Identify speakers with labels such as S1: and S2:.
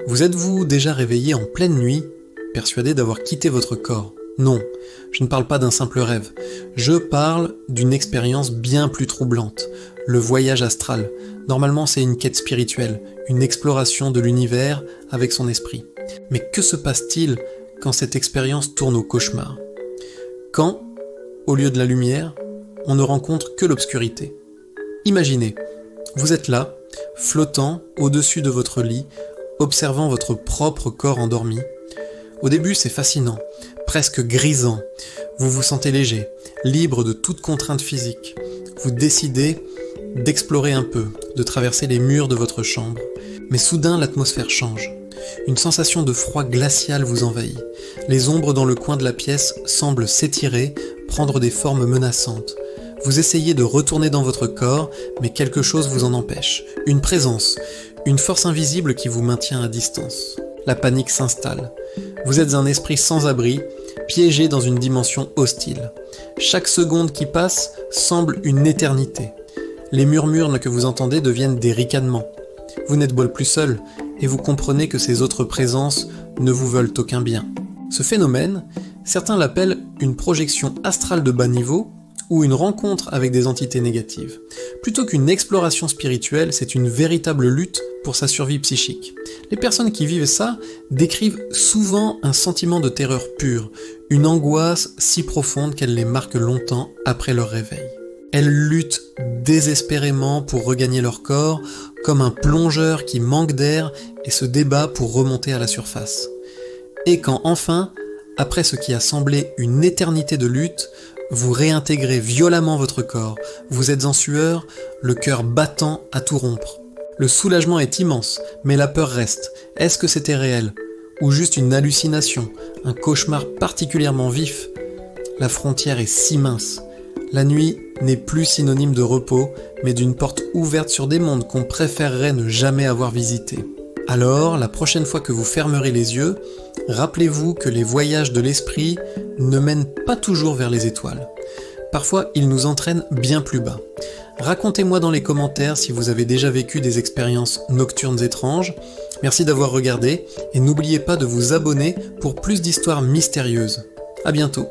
S1: Vous êtes-vous déjà réveillé en pleine nuit, persuadé d'avoir quitté votre corps? Non, je ne parle pas d'un simple rêve. Je parle d'une expérience bien plus troublante, le voyage astral. Normalement, c'est une quête spirituelle, une exploration de l'univers avec son esprit. Mais que se passe-t-il quand cette expérience tourne au cauchemar? Quand, au lieu de la lumière, on ne rencontre que l'obscurité. Imaginez, vous êtes là, flottant au-dessus de votre lit, observant votre propre corps endormi. Au début, c'est fascinant, presque grisant. Vous vous sentez léger, libre de toute contrainte physique. Vous décidez d'explorer un peu, de traverser les murs de votre chambre. Mais soudain, l'atmosphère change. Une sensation de froid glacial vous envahit. Les ombres dans le coin de la pièce semblent s'étirer, prendre des formes menaçantes. Vous essayez de retourner dans votre corps, mais quelque chose vous en empêche. Une présence, une force invisible qui vous maintient à distance. La panique s'installe. Vous êtes un esprit sans abri, piégé dans une dimension hostile. Chaque seconde qui passe semble une éternité. Les murmures que vous entendez deviennent des ricanements. Vous n'êtes plus seul, et vous comprenez que ces autres présences ne vous veulent aucun bien. Ce phénomène, certains l'appellent une projection astrale de bas niveau, ou une rencontre avec des entités négatives. Plutôt qu'une exploration spirituelle, c'est une véritable lutte pour sa survie psychique. Les personnes qui vivent ça décrivent souvent un sentiment de terreur pure, une angoisse si profonde qu'elle les marque longtemps après leur réveil. Elles luttent désespérément pour regagner leur corps, comme un plongeur qui manque d'air et se débat pour remonter à la surface. Et quand enfin, après ce qui a semblé une éternité de lutte, vous réintégrez violemment votre corps, vous êtes en sueur, le cœur battant à tout rompre. Le soulagement est immense, mais la peur reste. Est-ce que c'était réel? Ou juste une hallucination, un cauchemar particulièrement vif? La frontière est si mince. La nuit n'est plus synonyme de repos, mais d'une porte ouverte sur des mondes qu'on préférerait ne jamais avoir visités. Alors, la prochaine fois que vous fermerez les yeux, rappelez-vous que les voyages de l'esprit ne mènent pas toujours vers les étoiles. Parfois, ils nous entraînent bien plus bas. Racontez-moi dans les commentaires si vous avez déjà vécu des expériences nocturnes étranges. Merci d'avoir regardé et n'oubliez pas de vous abonner pour plus d'histoires mystérieuses. À bientôt.